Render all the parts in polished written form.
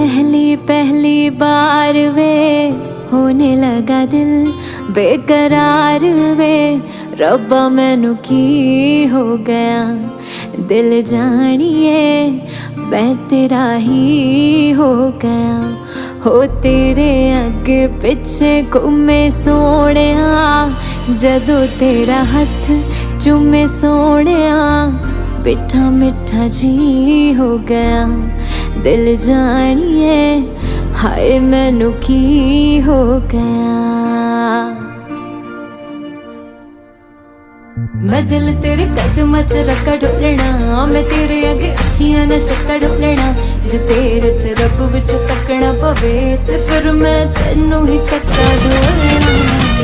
पहली बार वे होने लगा दिल बेकरार वे रब्बा मैनू की हो गया दिल जानिए मैं तेरा ही हो गया हो तेरे अगे पिछे घूमे सोने जदों तेरा हथ चूमे सोने मिठा मिठा जी हो गया दिल जानिए हाय मैनू की हो गया मैं दिल तेरे कदम च रखा ढोलना मैं तेरे अगे अखियां न चक्का ढोलना जे तेरे ते रब विच तकना पवे ते फिर मैं तेनू ही चक्का ढोलना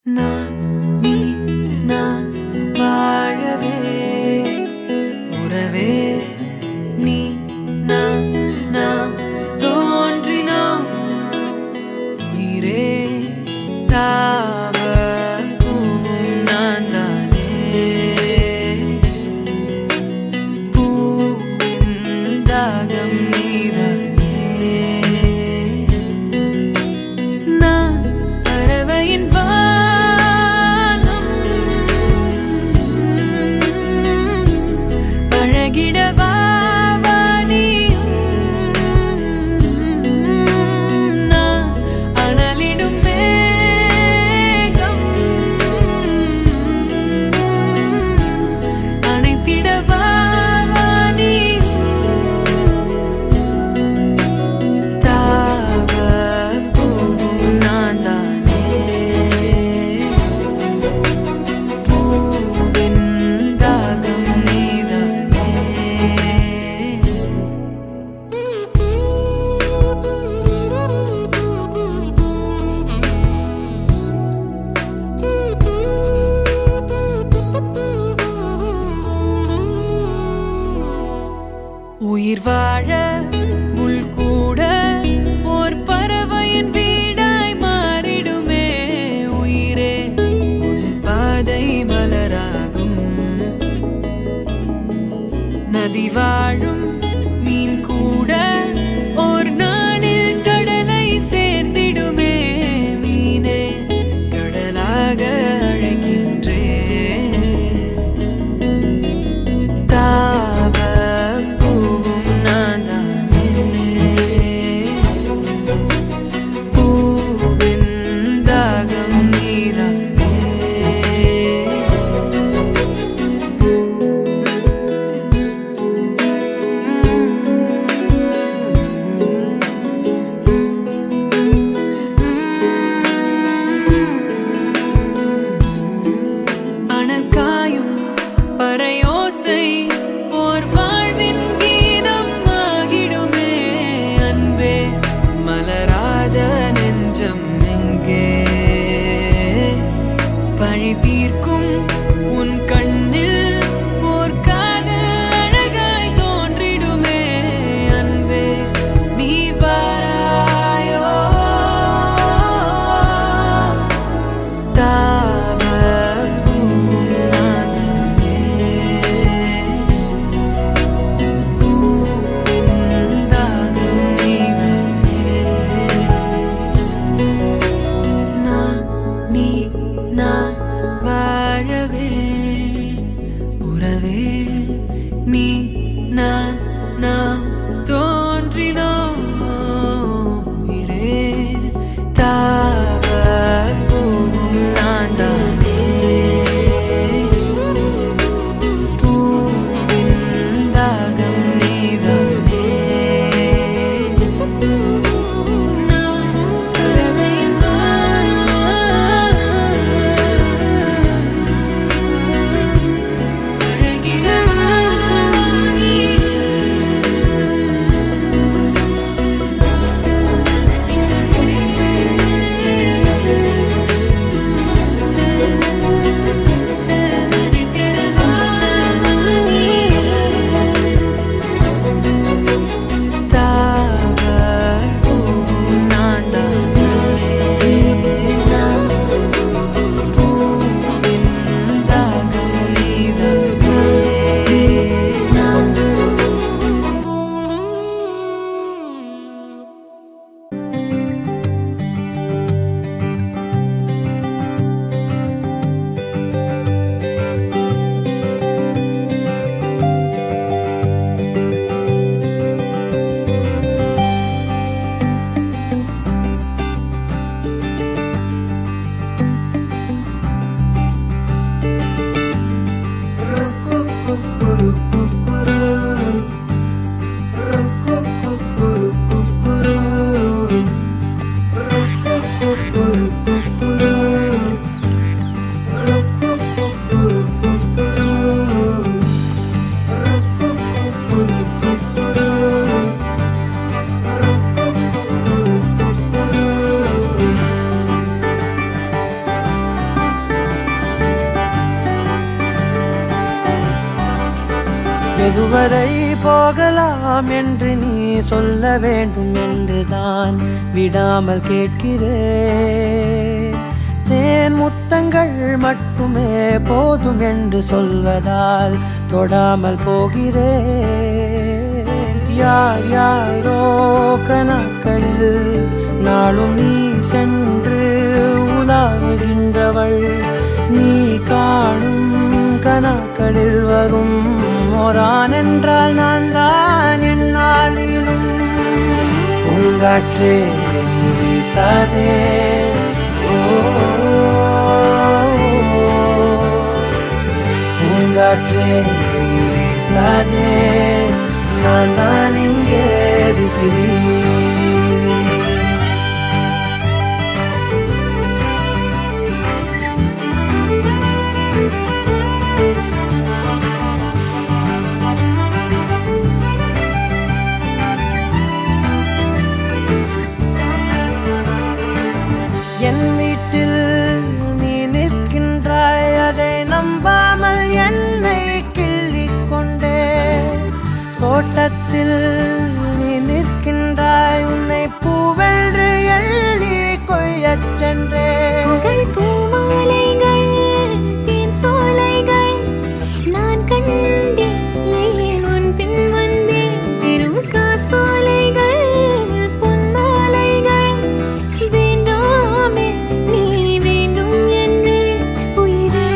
நான் நீ நான் வாழவே உறவே நீ நான் நாம் தோன்றினோம் உயிரே தாவ பூவும் நான் தானே பூவின் தாகம் நீதானே நான் பறவையின் உயிர் வாழ முள் கூட ஓர் பறவையின் வீடாய் மாறிடுமே உயிரே உன் பாதை மலராகும் நதி வாழும் மீன் கூட ஓர் நாளில் கடலை சேர்ந்திடுமே மீனே கடலாக அழைக்கின்றே மலராத நெஞ்சம் எங்கே எதுவரை போகலாம் என்று நீ சொல்ல வேண்டும் என்றுதான் விடாமல் கேட்கிறேன். தேன் முத்தங்கள் மட்டுமே போதும் என்று சொல்வதால் தொடாமல் போகிறேன். யார் யாரோ கணக்களில் நாளும் நீ சென்று உலாவுகின்றவள். நீ காணும் கணக்களில் வரும் ஓரான் என்றால் நான் தான் என்னாலும். பூங்காற்றே நீ வீசாதே, பூங்காற்றே நீ வீசாதே, நான் தான் இங்கே விசிறி. என் வீட்டில் நீ நிற்கின்றாய், அதை நம்பாமல் என்னை கிள்ளிக் கொண்டே. தோட்டத்தில் நீ நிற்கின்றாய், உன்னை பூவென்று எள்ளி கொய்யச் சென்றே. பூமாலைகள் தேன் சோலைகள் நான் கண்டேன், ஏன் உன் பின் வந்தேன். பெரும் காசோலைகள் பொன்மாலைகள் வேண்டாமே நீ வேண்டும் என்று உயிரே.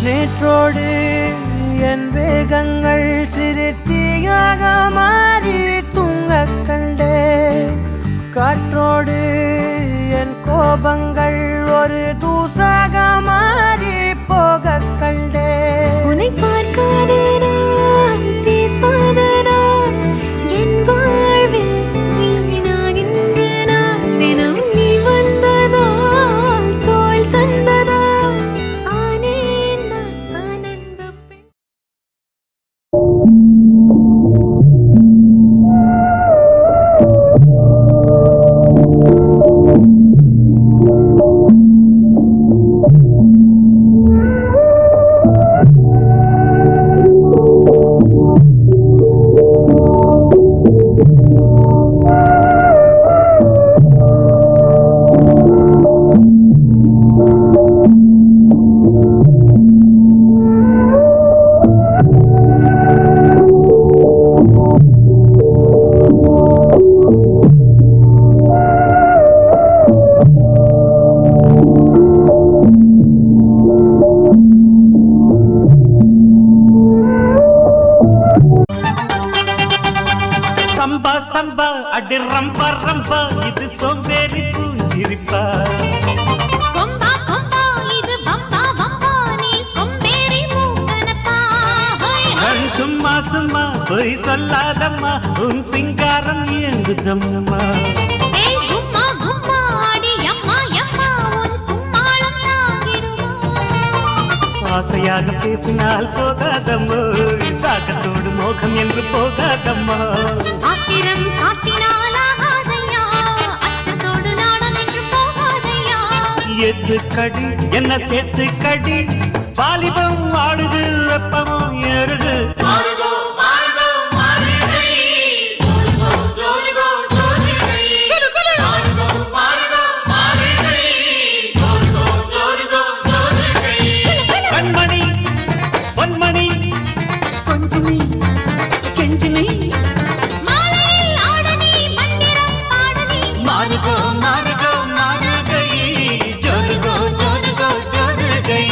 நேற்றோடு என் வேகங்கள் சிறு தீயாக மாறி தூங்கக் கண்டே. காற்றோடு என் கோபங்கள் ஒரு தூசாக மாறி போகக் கண்டே. உன்னை பார்க்காத நான், பேசாத நான், என் வாழ்வில் வீணாகின்ற நான். தினம் நீ வந்ததால், தோள் தந்ததால் ஆனேன் நான் ஆனந்த பெண். சம்பா சம்பா அடி ரம்பா ரம்பா, இது சோம்பேறி பூஞ்சிரிப்பா. கொம்பா கொம்பா இது பம்பா பம்பா, நீ கொம்பேறி மூக்கனப்பா. கண் சும்மா சும்மா பொய் சொல்லாதம்மா, உன் சிங்காரம் ஏங்குதம்மா. ஏய் கும்மா கும்மா அடி அம்மா அம்மா, உன் கும்மாளம் தாங்கிடுமா. ஆசையாக பேசினால் போகாதம்மோ, தாக்கத்தோடு மோகம் என்று போகாதம்மா. ஆத்திரம் காட்டினால் ஆகாதையா, அச்சத்தோடு நாடம் என்று போகாதையா. எது கடி என்ன சேர்த்து கடி, வாலிபம் ஆடுது வெப்பமும் ஏறுது. கண்மணி பொன்மணி கொஞ்சமி செஞ்சினி, மாலையில் ஆடனி மந்திரம் பாடனி. மாறுகோ மாறுகோ மாறுகை, ஜோருகோ ஜோருகோ ஜோருகை.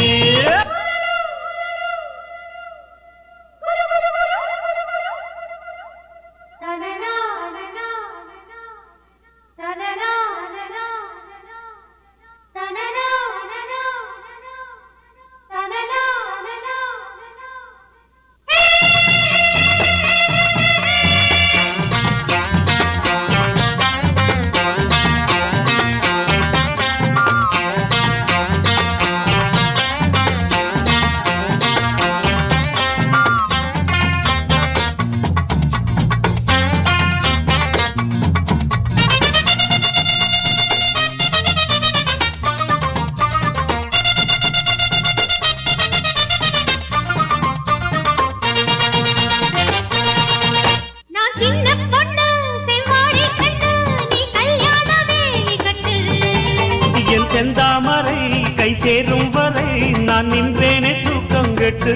செந்தாமரை கை சேரும் வரை நான் நின்றேனே தூக்கம் கெட்டு.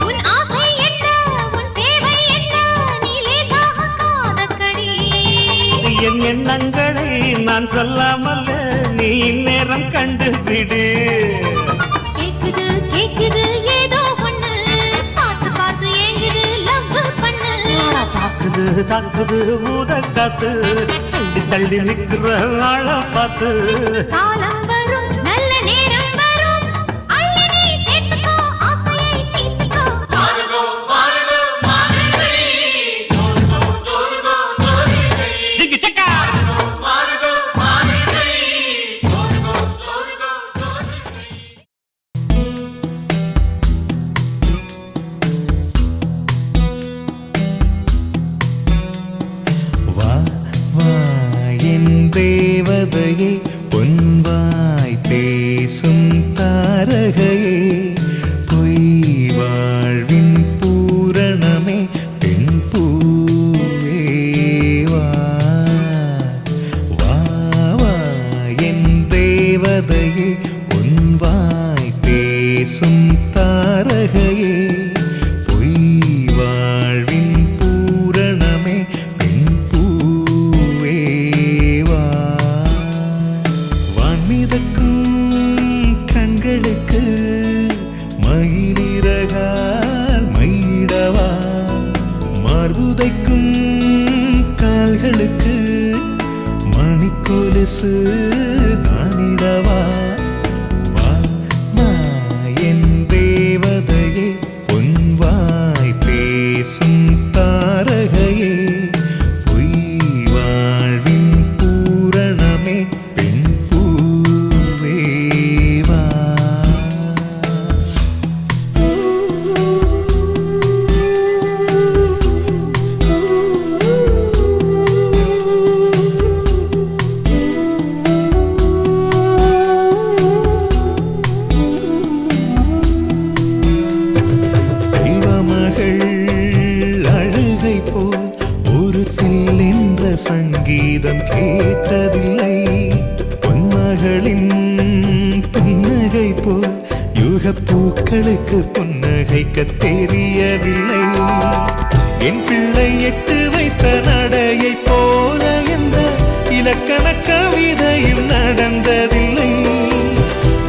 உன் ஆசை என்ன உன் தேவை என்ன நீ லேசாக காதக்கடி. என் எண்ணங்களை நான் சொல்லாமல் நீ இந்நேரம் கண்டுபிடு. கேக்குது கேக்குது ஏதோ ஒண்ணு பார்த்து பார்த்து ஏங்குது லவ் பண்ணு. தாக்குது தாக்குது ஊத காத்து தள்ளி தள்ளி நிற்கிற ஆள பார்த்து. காலம் வரும் நல்ல நேரம் வரும் அள்ளி நீ சேர்த்துக்கோ ஆசையை தீர்த்துக்கோ. ஜிங்கு சக்கா வா வா என் தேவதையே பொன்வாய் பேசும் தாரகையே பொய் வாழ்வின் பூரணமே பெண் பூவே வா வா வா என் தேவதையே பொன்வாய் பேசும் தாரகையே பொய் வாழ்வின் பூரணமே பெண் பூவே வா வான்மிதக்கும் கண்களுக்கு மயிலிறகால் மயிடவா மார்புதைக்கும் கால்களுக்கு மணிக்கொலுசு தானிடவா வா வா என் தேவதையே பொன்வாய் பேசும் தாரகையே பொய் வாழ்வின் பூரணமே பெண் பூவே வா. செல்வமகள் அழுகை போல் ஒரு சில்லென்ற சங்கீதம் கேட்டதில்லை. பொன்மகளின் புன்னகை போல் யுகப் பூக்களுக்கு புன்னகைக்க தெரியவில்லை. என் பிள்ளை எட்டு வைத்த நடையை போல எந்த இலக்கண கவிதையும் நடந்ததில்லை.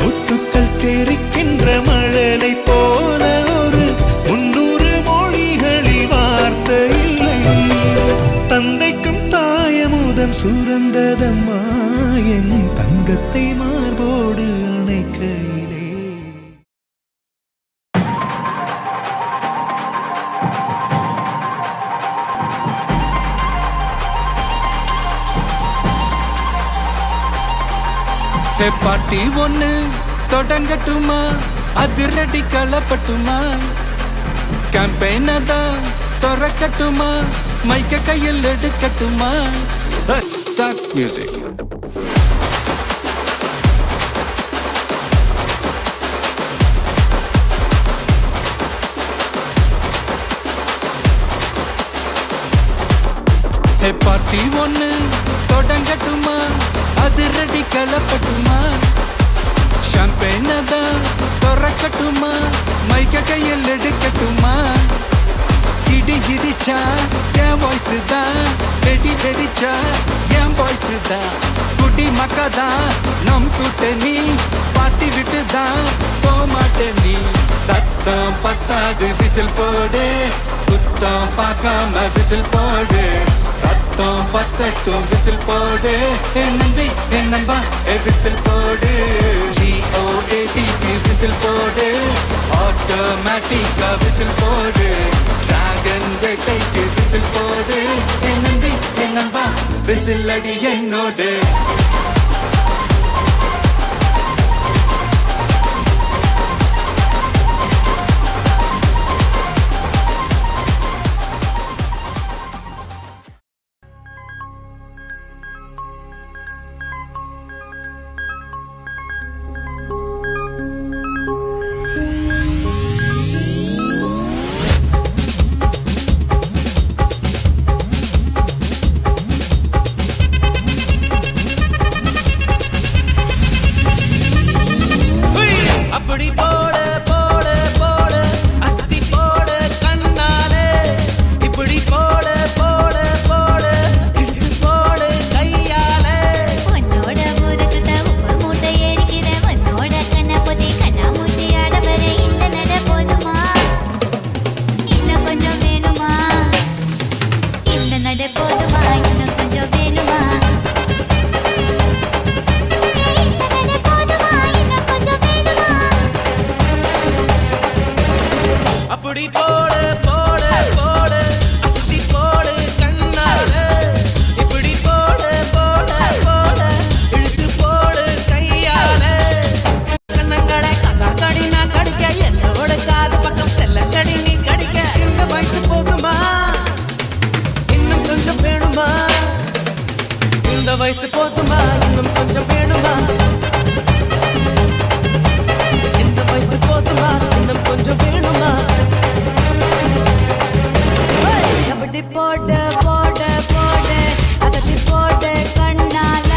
முத்துக்கள் தெரிக்கின்ற மழலை போல ஒரு 300 மொழிகளில் வார்த்தை இல்லை. தந்தைக்கும் தாயமுதம் சுரந்ததம்மா என் தங்கத்தை மார்போடு அணைக்கையிலே. பாட்டி ஒண்ணு தொடங்கட்டுமா அதிரடி களப்பட்டுமா கேம்பெயின தான் திறக்கட்டுமா மைக்க கையில் எடுக்கட்டுமா. Let's start music. பார்ட்டி ஒண்ணு தொடங்கட்டுமா அதிரடி களப்பட்டுமா ஷாம்பெயின தான் திறக்கட்டுமா மைக்க கையில் எடுக்கட்டுமா. ஹிடி ஹிடிச்சா என் வாய்ஸ் தான் வெடி வெடிச்சா என் வாய்ஸ் தான் குடி மக்கதான் நம் கூட்டணி பாட்டி விட்டு தான் போமாட்டே நீ. சத்தம் பத்தாது விசில் போடு குத்தம் பார்க்காம விசில் போடு ரத்தம் பத்தட்டும் விசில் போடு என் நம்பி என் நம்பா விசில் போடு. GOATக்கு விசில் போடு ஆட்டோமேட்டிக்கா விசில் போடு டிராகன் வேட்டைக்கு விசில் போடு என் நம்பி என் நம்பா விசில் அடி என்னோடு. அப்படி போடு போடு போடு அஸ்தி போடு கண்ணாலே இப்படி போடு போடு போடு இழுத்து போடு கையாலே உன்னோட ஊருக்கு உப்பு மூட்டை ஏறிக்கிற உன்னோட கண்ண பொதி கண்ணா மூட்டி ஆட வர இந்த நட போதுமா இன்னும் கொஞ்சம் வேணுமா இந்த நட போதுமா இன்னும் கொஞ்சம் வேணுமா இந்த நட போதுமா இன்னும் கொஞ்சம் வேணுமா அப்படி போடு போடு போடு அஸ்தி போடு கண்ணாலே இப்படி போடு போடு போடு இழுத்து போடு கையாலே கண்ணங்கடை கக்கா கடி நான் கடிக்க என்னோட காது பக்கம் செல்ல கடி நீ கடிக்க இந்த வயசு போதுமா இன்னும் கொஞ்சம் வேணுமா இந்த வயசு போதுமா இன்னும் கொஞ்சம் வேணுமா இந்த வயசு போதுமா இன்னும் கொஞ்சம் வேணுமா அப்படி போடு போடு போடு அகத்தி போடு கண்ணால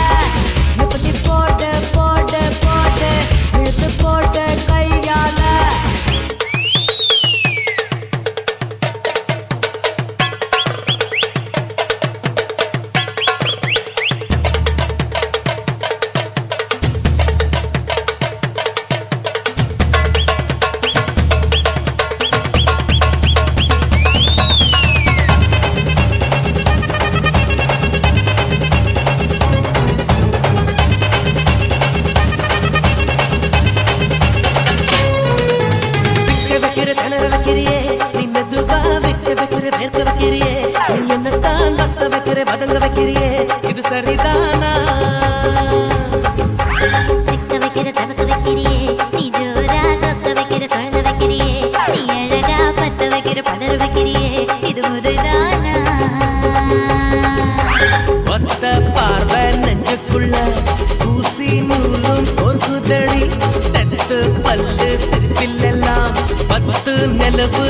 இப்படி போடு போடு போடு இழுத்து போடு கையால விக்க வைக்கிற திணற வைக்கிறியே நீ மெதுவா விக்க வைக்கிற வேர்க்க வைக்கிறியே நீ என்னத்தான் வத்த வைக்கிற வதங்க வைக்கிறியே இது சரிதானா சிக்க வைக்கிற தவக்க வைக்கிறியே நீ ஜோரா சொக்க வைக்கிற சொல்ல வைக்கிறியே நீ அழகா பத்த வைக்கிற பதற வைக்கிறியே இது முறைதானா ஒத்த பார்வை நெஞ்சுக்குள்ள ஊசி நூலும் பொறுக்குதடி தெத்து பல்லு சிரிப்பில் எல்லாம் பத்து நிலவு